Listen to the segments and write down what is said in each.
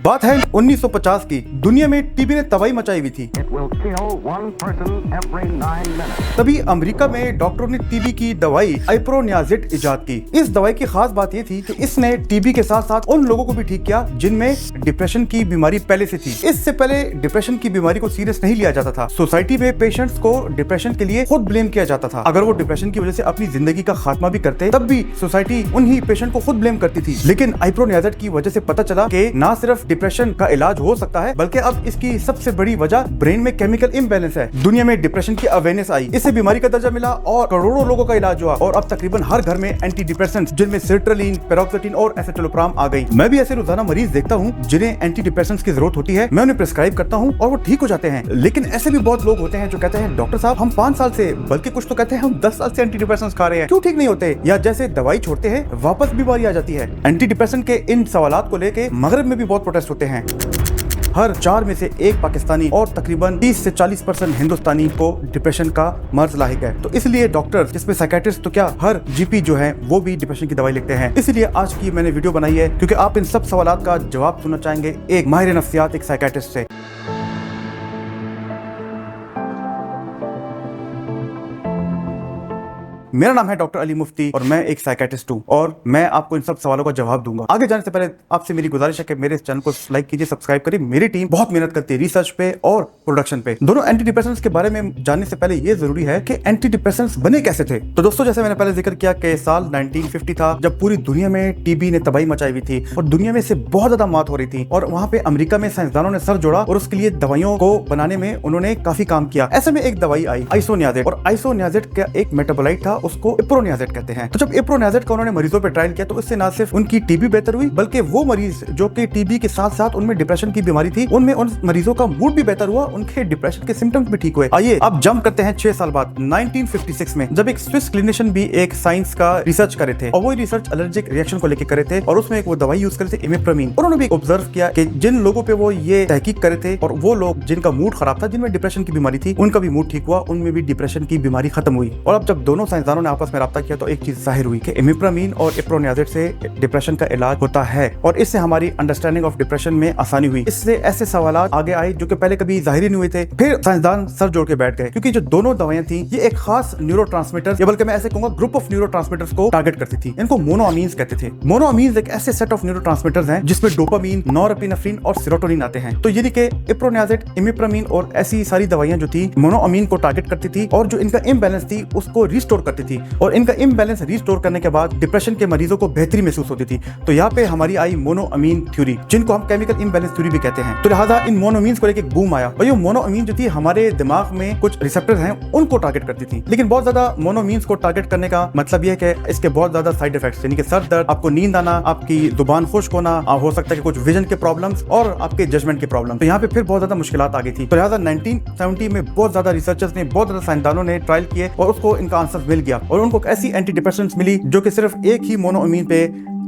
बात है 1950 की। दुनिया में टीबी ने तबाही मचाई हुई थी। तभी अमेरिका में डॉक्टरों ने टीबी की दवाई आइप्रोनियाज़ेड इजाद की। इस दवाई की खास बात ये थी कि इसने टीबी के साथ साथ उन लोगों को भी ठीक किया जिनमें डिप्रेशन की बीमारी पहले से थी। इससे पहले डिप्रेशन की बीमारी को सीरियस नहीं लिया जाता था। सोसाइटी में पेशेंट्स को डिप्रेशन के लिए खुद ब्लेम किया जाता था। अगर वो डिप्रेशन की वजह से अपनी जिंदगी का खात्मा भी करते तब भी सोसाइटी उन्हीं पेशेंट को खुद ब्लेम करती थी। लेकिन आइप्रोनियाज़ेड की वजह से पता चला कि ना सिर्फ डिप्रेशन का इलाज हो सकता है बल्कि अब इसकी सबसे बड़ी वजह ब्रेन में केमिकल इम्बैलेंस है। दुनिया में डिप्रेशन की अवेयरनेस आई, इससे बीमारी का दर्जा मिला और करोड़ों लोगों का इलाज हुआ। और अब तकरीबन हर घर में एंटी डिप्रेसेंट्स जिनमें सर्ट्रेलिन, पैरोक्सिटिन और एसिटामिनोफेन आ गई। मैं भी ऐसे रोजाना मरीज देखता हूँ जिन्हें एंटी डिप्रेसेंट्स की जरूरत होती है। मैं उन्हें प्रिस्क्राइब करता हूँ और वो ठीक हो जाते हैं। लेकिन ऐसे भी बहुत लोग होते हैं जो कहते हैं डॉक्टर साहब हम 5 साल से, बल्कि कुछ तो कहते हैं हम 10 साल से एंटी डिप्रेसेंट्स खा रहे हैं, क्यों ठीक नहीं होते? या जैसे दवाई छोड़ते हैं वापस बीमारी आ जाती है। एंटी डिप्रेसेंट के इन सवालात को लेके मगरब में भी बहुत प्रोटेस्ट होते हैं। हर 4 में से 1 पाकिस्तानी और तकरीबन 30 से 40% हिंदुस्तानी को डिप्रेशन का मर्ज लाहिक है। तो इसलिए डॉक्टर, जिसमें साइकियाट्रिस्ट तो क्या हर जीपी जो है वो भी डिप्रेशन की दवाई लिखते हैं। इसलिए आज की मैंने वीडियो बनाई है क्योंकि आप इन सब सवालात का जवाब सुनना चाहेंगे एक माहिर नफ्सियात, एक साइकियाट्रिस्ट से। मेरा नाम है डॉक्टर अली मुफ्ती और मैं एक साइकियाट्रिस्ट हूँ और मैं आपको इन सब सवालों का जवाब दूंगा। आगे जाने से पहले आपसे मेरी गुजारिश है कि मेरे इस चैनल को लाइक कीजिए, सब्सक्राइब करिए। मेरी टीम बहुत मेहनत करती है रिसर्च पे और प्रोडक्शन पे। दोनों एंटी डिप्रेसेंट्स के बारे में जानने से पहले ये जरूरी है कि एंटी डिप्रेसेंट्स बने कैसे थे। तो दोस्तों, जैसे मैंने पहले जिक्र किया कि साल 1950 था जब पूरी दुनिया में टीबी ने तबाही मचाई हुई थी और दुनिया में से बहुत ज्यादा मौत हो रही थी। और वहाँ पे अमेरिका में साइंसदानों ने सर जोड़ा और उसके लिए दवाइयों को बनाने में उन्होंने काफी काम किया। ऐसे में एक दवाई आई आइसोनियाज़ेड, और आइसोनियाज़ेड का एक मेटाबोलाइट था, उसको इप्रोनियाज़ेड कहते हैं। तो जब इप्रोनियाज़ेड का उन्होंने मरीजों पे ट्रायल किया तो इससे ना सिर्फ उनकी टीबी बेहतर हुई बल्कि वो मरीज जो कि टीबी के साथ साथ उनमें डिप्रेशन की बीमारी थी उनमें उन मरीजों का मूड भी बेहतर हुआ, उनके डिप्रेशन के सिम्टम्स भी ठीक हुए। आइए अब जंप करते हैं 6 साल बाद 1956 में, जब एक स्विस क्लिनिशियन भी एक साइंस का रिसर्च करे थे और वो रिसर्च एलर्जिक रिएक्शन को लेकर करे थे और उसमें एक वो दवाई यूज करे थे इमिप्रामीन। उन्होंने भी ऑब्जर्व किया कि जिन लोगों पे वो ये तहकीक करे थे और वो लोग जिनका मूड खराब था, जिनमें डिप्रेशन की बीमारी थी, उनका भी मूड ठीक हुआ, उनमें भी डिप्रेशन की बीमारी खत्म हुई। और अब जब दोनों साइंसदानों ने आपस में राब्ता किया तो एक चीज जाहिर हुई कि इमिप्रामीन और इप्रोनियाज़ेड से डिप्रेशन का इलाज होता है और इससे हमारी अंडरस्टैंडिंग ऑफ डिप्रेशन में आसानी हुई। इससे ऐसे सवालात आगे आए जो कि पहले कभी जाहिर नहीं हुए थे। फिर साइंसदान सर जोड़ के बैठ गए क्योंकि जो दोनों दवाइयां थी ये एक खास न्यूरोट्रांसमीटर्स, या बल्कि मैं ऐसे कहूंगा ग्रुप ऑफ न्यूरोट्रांसमीटर्स को टारगेट करती थी। इनको मोनोअमीन्स कहते थे। मोनोअमीन्स एक ऐसे सेट ऑफ न्यूरोट्रांसमीटर्स हैं जिसमें डोपामीन, नॉरएपिनेफ्रिन और सेरोटोनिन आते हैं। तो यानी कि इप्रोनियाज़ेड, इमिप्रामीन और ऐसी सारी दवाइयां जो थी मोनोअमीन को टारगेट करती थी और जो इनका इम्बैलेंस थी उसको रिस्टोर करती थी। और इनका इम्बैलेंस रिस्टोर करने के बाद डिप्रेशन के मरीजों को बेहतरी महसूस होती थी। तो यहाँ पे हमारी आई मोनोअमीन थ्योरी, जिनको हम केमिकल इम्बैलेंस थ्योरी भी कहते हैं। तो लिहाजा इन मोनोअमीन्स को लेके एक बूम आया और ये मोनोअमीन जो थी हमारे दिमाग में कुछ रिसेप्टर्स हैं उनको टारगेट करती थी। लेकिन बहुत ज्यादा मोनोअमीन्स को टारगेट करने का मतलब यह है कि इसके बहुत ज्यादा साइड इफेक्ट्स, यानी कि सर दर्द, आपको नींद आना, आपकी जुबान खुश्क होना, हो सकता है कि कुछ विजन के प्रॉब्लम्स और आपके जजमेंट के प्रॉब्लम। तो यहाँ पे फिर बहुत ज्यादा मुश्किलात आ गई थी। तो लिहाजा 1970 में बहुत ज्यादा रिसर्चर्स ने, बहुत ज्यादा साइंसदानों ने ट्रायल किए और उसको इनका आंसर मिल गया और उनको ऐसी एंटी डिप्रेसेंट्स मिली जो कि सिर्फ एक ही मोनोअमीन पे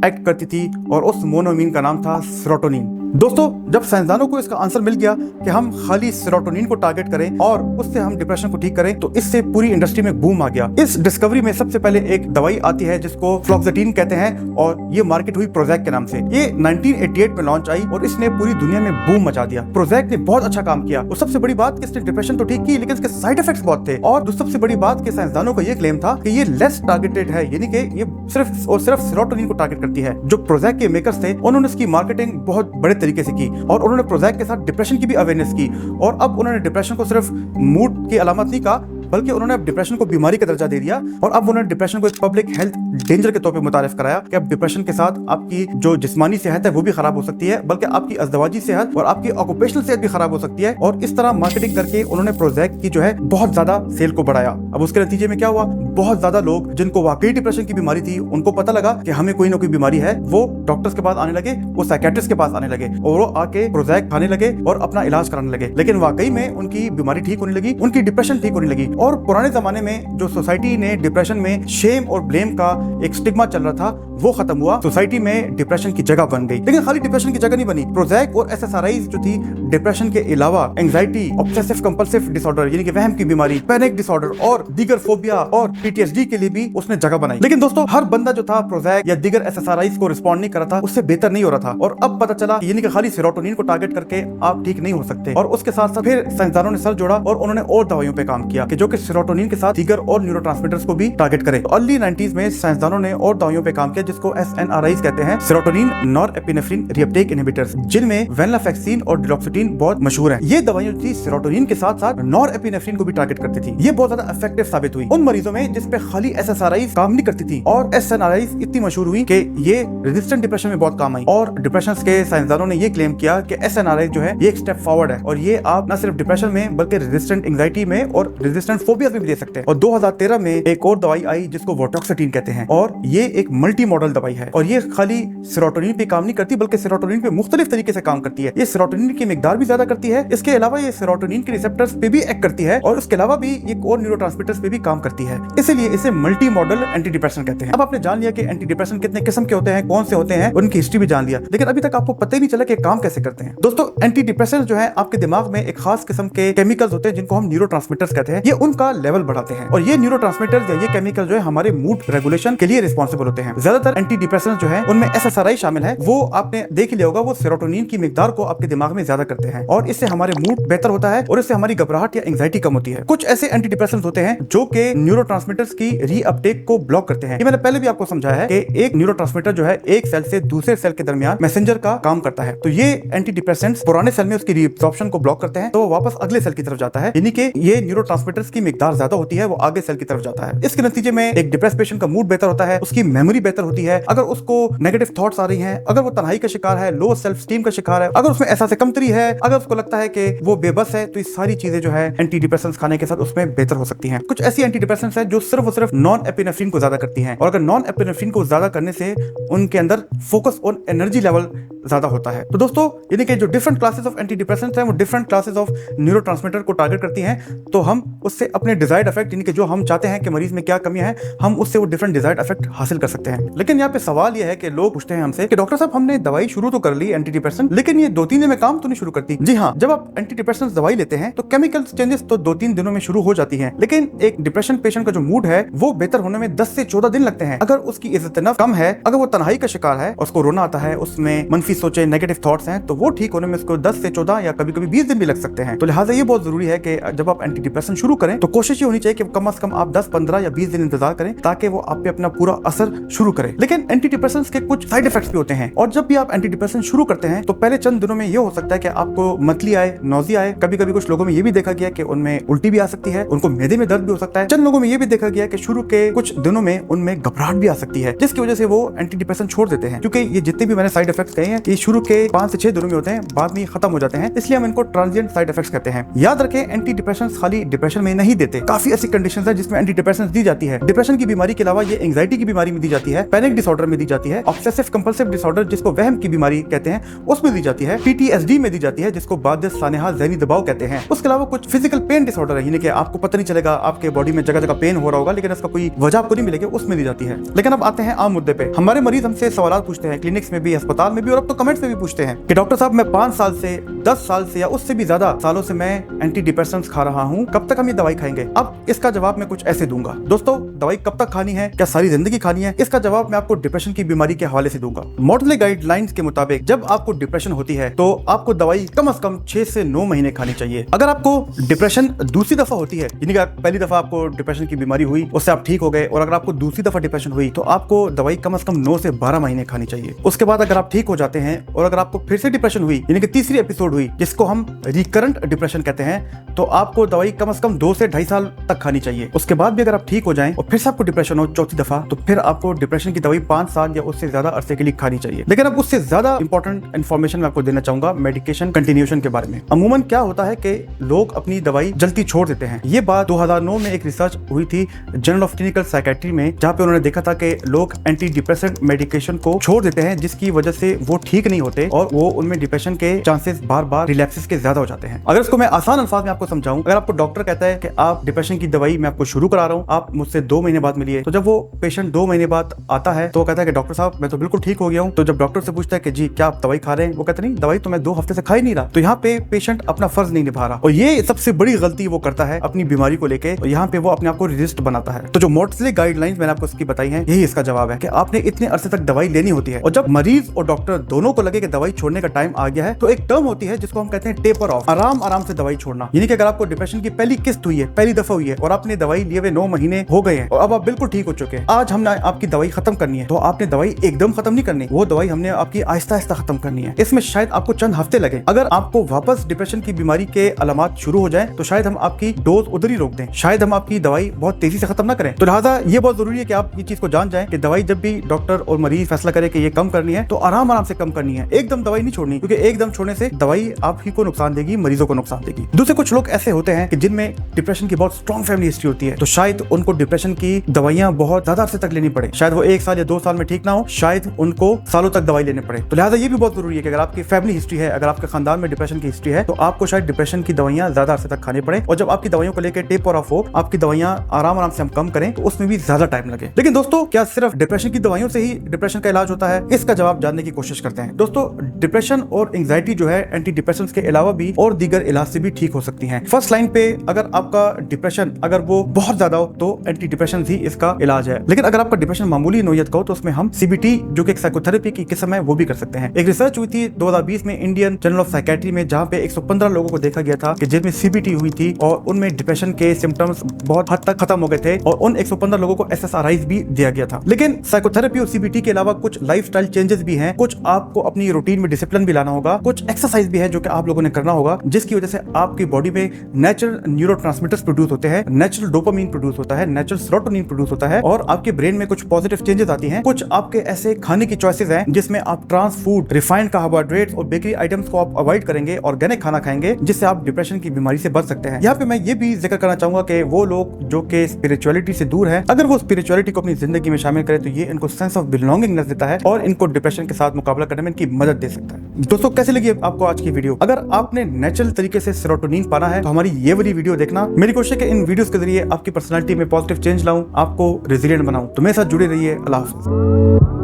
एक्ट करती थी और उस मोनोअमीन का नाम था सेरोटोनिन। दोस्तों, जब साइंसदानों को इसका आंसर मिल गया कि हम खाली सेरोटोनिन को टारगेट करें और उससे हम डिप्रेशन को ठीक करें, तो इससे पूरी इंडस्ट्री में बूम आ गया। इस डिस्कवरी में सबसे पहले एक दवाई आती है जिसको फ्लोक्सेटिन कहते हैं और ये मार्केट हुई प्रोजेक के नाम से। ये 1988 में लॉन्च आई और इसने पूरी दुनिया में बूम मचा दिया। प्रोजेक ने बहुत अच्छा काम किया और सबसे बड़ी बात कि इसने डिप्रेशन तो ठीक की लेकिन इसके साइड इफेक्ट्स बहुत थे। और सबसे बड़ी बात कि साइंसदानों का ये क्लेम था कि ये लेस टारगेटेड है, यानी कि ये सिर्फ और सिर्फ सेरोटोनिन को टारगेट करती है। जो प्रोजेक के मेकर्स थे उन्होंने इसकी मार्केटिंग बहुत बड़े तरीके से की और उन्होंने प्रोजेक के साथ डिप्रेशन की भी अवेयरनेस की। और अब उन्होंने डिप्रेशन को सिर्फ मूड की अलामत नहीं कहा बल्कि उन्होंने अब डिप्रेशन को बीमारी का दर्जा दे दिया और अब उन्होंने डिप्रेशन को एक पब्लिक हेल्थ डेंजर के तौर पे मुतारिफ कराया कि अब डिप्रेशन के साथ आपकी जो जिस्मानी सेहत है वो भी खराब हो सकती है, बल्कि आपकी अज़दवाजी सेहत और आपकी ऑक्यूपेशनल सेहत भी खराब हो सकती है। और इस तरह मार्केटिंग करके उन्होंने प्रोजेक की जो है बहुत ज्यादा सेल को बढ़ाया। अब उसके नतीजे में क्या हुआ, बहुत ज्यादा लोग जिनको वाकई डिप्रेशन की बीमारी थी उनको पता लगा कि हमें कोई ना कोई बीमारी है, वो डॉक्टर्स के पास आने लगे, वो साइकियाट्रिस्ट के पास आने लगे और वो आके प्रोजेक खाने लगे और अपना इलाज कराने लगे। लेकिन वाकई में उनकी बीमारी ठीक होने लगी, उनकी डिप्रेशन ठीक होने लगी। और पुराने जमाने में जो सोसाइटी ने डिप्रेशन में शेम और ब्लेम का एक स्टिग्मा चल रहा था वो खत्म हुआ। सोसाइटी में डिप्रेशन की जगह बन गई। लेकिन खाली डिप्रेशन की जगह नहीं बनी, प्रोजेक और एसएसआरआईज जो थी डिप्रेशन के अलावा एंजाइटी, ऑब्सेसिव कंपल्सिव डिसऑर्डर यानी कि वहम की बीमारी, पैनिक डिसऑर्डर और दीगर फोबिया और पीटीएसडी के लिए भी उसने जगह बनाई। लेकिन दोस्तों हर बंदा जो था प्रोज़ैक या दीगर एसएसआरआईज को रिस्पॉन्ड नहीं कर रहा था, उससे बेहतर नहीं हो रहा था। और अब पता चला यानी कि खाली सेरोटोनिन को टारगेट करके आप ठीक नहीं हो सकते। और उसके साथ साथ फिर साइंसदानों ने सर जोड़ा और उन्होंने और दवाइयों पे काम किया कि जो कि सेरोटोनिन के साथ दीगर और न्यूरोट्रांसमीटर्स को भी टारगेट करे। तो अर्ली 90s में साइंसदानों ने और दवाइयों पे काम किया जिसको एसएनआरआईज कहते हैं, सेरोटोनिन नॉरएपिनेफ्रिन रीअपटेक इनहिबिटर्स, जिनमें वेनलाफैक्सिन और डिलॉक्सिडिन बहुत मशहूर हैं। ये दवाइयां थी सेरोटोनिन के साथ साथ नॉरएपिनेफ्रिन को भी टारगेट करती थी। ये बहुत ज्यादा इफेक्टिव साबित हुई उन मरीजों में जिसपे खाली एसएसआरआईज काम नहीं करती थी, और एसएनआरआईज इतनी मशहूर हुई कि ये रेजिस्टेंट डिप्रेशन में बहुत काम आई। और डिप्रेशन के साइंसदानों ने ये क्लेम किया कि एसएनआरआईज जो है ये एक स्टेप फॉरवर्ड है और ये आप न सिर्फ डिप्रेशन में बल्कि रेजिस्टेंट एंजाइटी में और रेजिस्टेंट फोबिया में भी दे सकते हैं। और 2013 में एक और दवाई आई जिसको वोटॉक्सिटीन कहते हैं, और ये एक मल्टी मॉडल दवाई है और ये खाली सेरोटोनिन पे काम नहीं करती बल्कि सेरोटोनिन पे मुख्तलिफ तरीके से काम करती है। ये सेरोटोनिन की मिकदार भी ज्यादा करती है, इसके अलावा ये सेरोटोनिन के रिसेप्टर्स पे भी एक्ट करती है और उसके अलावा भी ये और न्यूरोट्रांसमीटर्स पे भी काम करती है। इसलिए इसे मल्टी मॉडल एंटी डिप्रेशन कहते हैं। अब आपने जान लिया कि एंटी डिप्रेशन कितने किस्म के होते हैं, कौन से होते हैं, उनकी हिस्ट्री भी जान लिया, लेकिन अभी तक आपको पता ही नहीं चला कि काम कैसे करते हैं। दोस्तों एंटी डिप्रेशन जो है आपके दिमाग में एक खास किस्म के केमिकल्स होते हैं जिनको हम न्यूरोट्रांसमीटर्स कहते हैं। ये उनका लेवल बढ़ाते हैं और ये न्यूरोट्रांसमीटर्स या ये केमिकल जो है हमारे मूड रेगुलेशन के लिए रिस्पॉन्सिबल होते हैं। ज्यादातर एंटी डिप्रेशन जो है उनमें एसएसआरआई शामिल है, वो आपने देख लिया होगा, वो सेरोटोनिन की मिकदार को आपके दिमाग में ज्यादा करते हैं और इससे हमारे मूड बेहतर होता है और इससे हमारी घबराहट या एंजाइटी कम होती है। कुछ ऐसे एंटी डिप्रेशन होते हैं जो कि न्यूरोट्रांसमीटर्स की रीअपटेक को ब्लॉक करते हैं। ये मैंने पहले भी आपको समझाया है कि एक न्यूरोट्रांसमीटर जो है एक सेल से दूसरे सेल के दरमियान मैसेंजर का काम करता है। तो ये एंटी डिप्रेसेंट्स पुराने सेल में उसकी रीअब्सॉर्प्शन को ब्लॉक करते हैं तो वो वापस अगले सेल की तरफ जाता है, यानी कि ये न्यूरोट्रांसमीटर्स की मिकदार ज्यादा होती है, वो आगे सेल की तरफ जाता है। इसके नतीजे में एक डिप्रेस पेशेंट का मूड बेहतर होता है, उसकी मेमोरी बेहतर होती है, अगर उसको नेगेटिव थॉट्स आ रही हैं, अगर वो तन्हाई का शिकार है, लो सेल्फ स्टीम का शिकार है, अगर उसमें एहसास कमतरी है, अगर उसको लगता है कि वो बेबस है, तो ये सारी चीजें जो है एंटी डिप्रेसेंट्स खाने के साथ उसमें बेहतर हो सकती हैं। कुछ ऐसी एंटी डिप्रेसेंट्स हैं जो सिर्फ और सिर्फ नॉन एपिनेफ्रिन को ज्यादा करती हैं और अगर नॉन एपिनेफ्रिन को ज्यादा करने से उनके अंदर फोकस और एनर्जी लेवल ज्यादा होता है। तो दोस्तों यानी कि जो different classes of anti depressants हैं वो डिफरेंट क्लासेस ऑफ न्यूरोट्रांसमीटर को टारगेट करती हैं, तो हम उससे अपने डिजायर्ड इफेक्ट यानी कि जो हम चाहते हैं कि मरीज में क्या कमियां हैं, हम उससे वो डिफरेंट डिजायर्ड इफेक्ट हासिल कर सकते हैं। लेकिन यहाँ पे सवाल ये है कि लोग पूछते हैं हमसे कि डॉक्टर साहब हमने दवाई शुरू तो कर ली एंटी डिप्रेशन, लेकिन ये 2-3 दिन में काम तो नहीं शुरू करती। जी हाँ, जब आप एंटी डिप्रेशन दवाई लेते हैं तो केमिकल चेंजेस तो 2-3 दिनों में शुरू हो जाती है, लेकिन एक डिप्रेशन पेशेंट का जो मूड है वो बेहतर होने में 10 से 14 दिन लगते हैं। अगर उसकी इज्जत कम है, अगर वो तन्हाई का शिकार है, उसको रोना आता है, उसमें मनफी सोचे नेगेटिव थॉट्स हैं, तो वो ठीक होने में उसको 10 से 14 या कभी कभी 20 दिन भी लग सकते हैं। तो लिहाजा ये बहुत जरूरी है कि जब आप एंटी डिप्रेशन शुरू करें तो कोशिश ये होनी चाहिए कि कम से कम आप 10, 15 या 20 दिन इंतजार करें ताकि वो आप पे अपना पूरा असर शुरू करे। लेकिन एंटी डिप्रेशन के कुछ साइड इफेक्ट्स भी होते हैं और जब भी आप एंटी डिप्रेशन शुरू करते हैं तो पहले चंद दिनों में ये हो सकता है कि आपको मतली आए, नौजी आए, कभी कभी कुछ लोगों में ये भी देखा गया कि उनमें उल्टी भी आ सकती है, उनको मैदे में दर्द भी हो सकता है। चंद लोगों में ये भी देखा गया कि शुरू के कुछ दिनों में उनमें घबराहट भी आ सकती है, जिसकी वजह से वो एंटी डिप्रेशन छोड़ देते हैं। क्योंकि ये जितने भी मैंने साइड इफेक्ट्स कहे हैं ये शुरू के 5 से 6 दिनों में होते हैं, बाद में खत्म हो जाते हैं, इसलिए हम इनको ट्रांजिएंट साइड इफेक्ट्स कहते हैं। याद रखें एंटी डिप्रेशन खाली डिप्रेशन में नहीं देते, काफी ऐसी कंडीशंस है जिसमें एंटी डिप्रेशन दी जाती है। डिप्रेशन की बीमारी के अलावा ये एंजाइटी की बीमारी में दी जाती है, पैनिक डिसऑर्डर में दी जाती है, ऑब्सेसिव कंपल्सिव डिसऑर्डर जिसको वहम की बीमारी कहते हैं उसमें दी जाती है, पीटीएसडी में दी जाती है जिसको बाध्य सानेहा ज़हनी दबाव कहते हैं। उसके अलावा कुछ फिजिकल पेन डिसऑर्डर है, यानी कि आपको पता नहीं चलेगा आपके बॉडी में जगह जगह पेन हो रहा होगा लेकिन इसका कोई वजह आपको नहीं मिलेगी, उसमें दी जाती है। लेकिन अब आते हैं आम मुद्दे पे। हमारे मरीज हमसे सवाल पूछते हैं क्लिनिक्स में भी, अस्पताल में भी और अब तो कमेंट्स में भी पूछते हैं कि डॉक्टर साहब मैं 5 साल से 10 साल से या उससे भी ज्यादा सालों से मैं एंटी डिप्रेसेंट्स खा रहा हूँ, कब तक हम ये दवाई खाएंगे? अब इसका जवाब मैं कुछ ऐसे दूंगा। दोस्तों दवाई कब तक खानी है, क्या सारी जिंदगी खानी है? इसका जवाब मैं आपको डिप्रेशन की बीमारी के हवाले से दूंगा। मॉडल गाइडलाइंस के मुताबिक जब आपको डिप्रेशन होती है तो आपको दवाई कम से कम 6 से 9 महीने खानी चाहिए। अगर आपको डिप्रेशन दूसरी दफा होती है, यानी कि पहली दफा आपको डिप्रेशन की बीमारी हुई, उससे आप ठीक हो गए, और अगर आपको दूसरी दफा डिप्रेशन हुई तो आपको दवाई कम से कम 9 से 12 महीने खानी चाहिए। उसके बाद अगर आप ठीक हो जाते हैं और अगर आपको फिर से डिप्रेशन हुई, यानी कि तीसरी एपिसोड हुई जिसको हम रिकरेंट डिप्रेशन कहते हैं, तो आपको दवाई कम से कम 2 से 2.5 साल तक खानी चाहिए। उसके बाद भी अगर आप ठीक हो जाएं और फिर से आपको डिप्रेशन हो चौथी दफा, तो फिर आपको डिप्रेशन की दवाई 5 साल या उससे ज्यादा अरसे के लिए खानी चाहिए। लेकिन अब उससे ज्यादा इंपॉर्टेंट इन्फॉर्मेशन मैं आपको देना चाहूंगा मेडिकेशन कंटिन्यूएशन के बारे में। अमूमन क्या होता है कि लोग अपनी दवाई जल्दी छोड़ देते हैं। ये बात 2009 में एक रिसर्च हुई थी जर्नल ऑफ क्लिनिकल साइकेट्री में, जहां पे उन्होंने देखा था कि लोग एंटी डिप्रेसेंट मेडिकेशन को छोड़ देते हैं जिसकी वजह से वो ठीक नहीं होते और वो उनमें डिप्रेशन के चांसेस बार बार रिलैप्सेस के ज्यादा हो जाते हैं। अगर इसको मैं आसान अल्फाज में आपको समझाऊं, अगर आपको डॉक्टर कहता है कि आप डिप्रेशन की दवाई मैं आपको शुरू करा रहा हूं, आप मुझसे 2 महीने बाद मिलिए, तो जब वो पेशेंट 2 महीने बाद आता है तो वो कहता है कि डॉक्टर साहब मैं तो बिल्कुल ठीक हो गया हूं। तो जब डॉक्टर से पूछता है कि जी क्या आप दवाई खा रहे हैं, वो कहते नहीं दवाई तो मैं 2 हफ्ते से खा ही नहीं रहा, तो यहाँ पे पेशेंट अपना फर्ज नहीं निभा रहा। और ये सबसे बड़ी गलती वो करता है अपनी बीमारी को लेके, और यहाँ पे वो अपने आप को रेजिस्ट बनाता है। तो जो मोर्टले गाइडलाइंस मैंने आपको इसकी बताई हैं, यही इसका जवाब है कि आपने इतने अरसे तक दवाई लेनी होती है। और जब मरीज और डॉक्टर दोनों को लगे कि दवाई छोड़ने का टाइम आ गया है, तो एक टर्म होती है जिसको हम कहते हैं टेपर ऑफ, आराम आराम से दवाई छोड़ना। यानी कि अगर आपको डिप्रेशन की पहली किस्त हुई है, पहली दफा हुई है, और आपने दवाई लिए हुए 9 महीने हो गए हैं और अब आप बिल्कुल ठीक हो चुके हैं, आज हमने आपकी दवाई खत्म करनी है, तो आपने दवाई एकदम खत्म नहीं करनी, वो दवाई हमने आपकी आहिस्ता आहिस्ता खत्म करनी है। इसमें शायद आपको चंद हफ्ते लगे। अगर आपको वापस डिप्रेशन की बीमारी के अलामात शुरू हो जाए, तो शायद हम आपकी डोज उधर ही रोक दें, शायद हम आपकी दवाई बहुत तेजी से खत्म ना करें। तो लिहाजा ये बहुत जरूरी है कि आप ये चीज को जान जाएं कि दवाई जब भी डॉक्टर और मरीज फैसला करे कि ये कम करनी है, तो आराम आराम से कम करनी है, एकदम दवाई नहीं छोड़नी, क्योंकि एकदम छोड़ने से दवाई आप ही को नुकसान देगी, मरीजों को नुकसान देगी। दूसरे कुछ लोग ऐसे होते हैं कि जिनमें डिप्रेशन की बहुत स्ट्रॉन्ग फैमिली हिस्ट्री होती है, तो शायद उनको डिप्रेशन की दवाइयां बहुत ज्यादा अरसे तक लेनी पड़े, शायद वो 1 साल या 2 साल में ठीक ना हो, शायद उनको सालों तक दवाई लेने पड़े। तो लिहाजा ये भी बहुत जरूरी है कि अगर आपकी फैमिली हिस्ट्री है, अगर आपके खानदान में डिप्रेशन की हिस्ट्री है, तो आपको शायद डिप्रेशन की दवाइयां ज्यादा अरसे तक खानी पड़े, और जब आपकी दवाइयों को लेकर टेपर ऑफ हो, आपकी दवाइयां आराम आराम से हम कम करें, तो उसमें भी ज्यादा टाइम लगे। लेकिन दोस्तों, क्या सिर्फ डिप्रेशन की दवाइयों से ही डिप्रेशन का इलाज होता है? इसका जवाब जानने की कोशिश करते हैं। दोस्तों, डिप्रेशन और एंजाइटी जो है एंटी डिप्रेशंस के अलावा भी और दीगर इलाज से भी ठीक हो सकती हैं। फर्स्ट लाइन पे अगर आपका डिप्रेशन अगर वो बहुत ज्यादा हो, तो एंटी डिप्रेशन ही इसका इलाज है। लेकिन अगर आपका डिप्रेशन मामूली नोयत का हो, तो उसमें हम सीबीटी, जो कि एक साइकोथेरेपी की किस्म है, वो भी कर सकते हैं। एक रिसर्च हुई थी 2020 में इंडियन जर्नल ऑफ साइकेट्री में, जहां पे 115 लोगों को देखा गया था कि जिनमें सीबीटी हुई थी और उनमें डिप्रेशन के सिम्टम्स बहुत हद तक खत्म हो गए थे, और उन 115 लोगों को एसएसआरआईज भी दिया गया था। लेकिन साइकोथेरेपी और सीबीटी के अलावा कुछ लाइफस्टाइल चेंजेस भी हैं, कुछ आपको अपनी रूटीन में डिसिप्लिन भी लाना होगा, कुछ एक्सरसाइज भी है जो कि आप लोगों ने करना होगा, जिसकी वजह से आपकी बॉडी में नेचुरल न्यूरोट्रांसमीटर्स प्रोड्यूस होते हैं, नेचुरल डोपामीन प्रोड्यूस होता है, नेचुरल सेरोटोनिन प्रोड्यूस होता है, और आपके ब्रेन में कुछ पॉजिटिव चेंजेस आती हैं। कुछ आपके ऐसे खाने की चॉइसेस हैं जिसमें आप ट्रांस फूड, रिफाइंड कार्बोहाइड्रेट्स और बेकरी आइटम्स को आप अवॉइड करेंगे, ऑर्गेनिक खाना खाएंगे, जिससे आप डिप्रेशन की बीमारी से बच सकते हैं। यहाँ पे मैं ये भी जिक्र करना चाहूंगा कि वो लोग जो कि स्पिरिचुअलिटी से दूर है, अगर वो स्पिरिचुअलिटी को अपनी जिंदगी में शामिल करें, तो ये इनको सेंस ऑफ बिलोंगिंगनेस देता है और इनको डिप्रेशन के साथ मुकाबला करने में इनकी मदद दे सकता है। दोस्तों, कैसे लगी आपको आज की वीडियो? अगर आपने नेचुरल तरीके से सेरोटोनिन पाना है, तो हमारी ये वाली वीडियो देखना। मेरी कोशिश है कि इन वीडियोस के जरिए आपकी पर्सनालिटी में पॉजिटिव चेंज लाऊं, आपको रेजिलिएंट बनाऊं। तो मेरे साथ जुड़े रहिए। अल्लाह हाफ़िज़।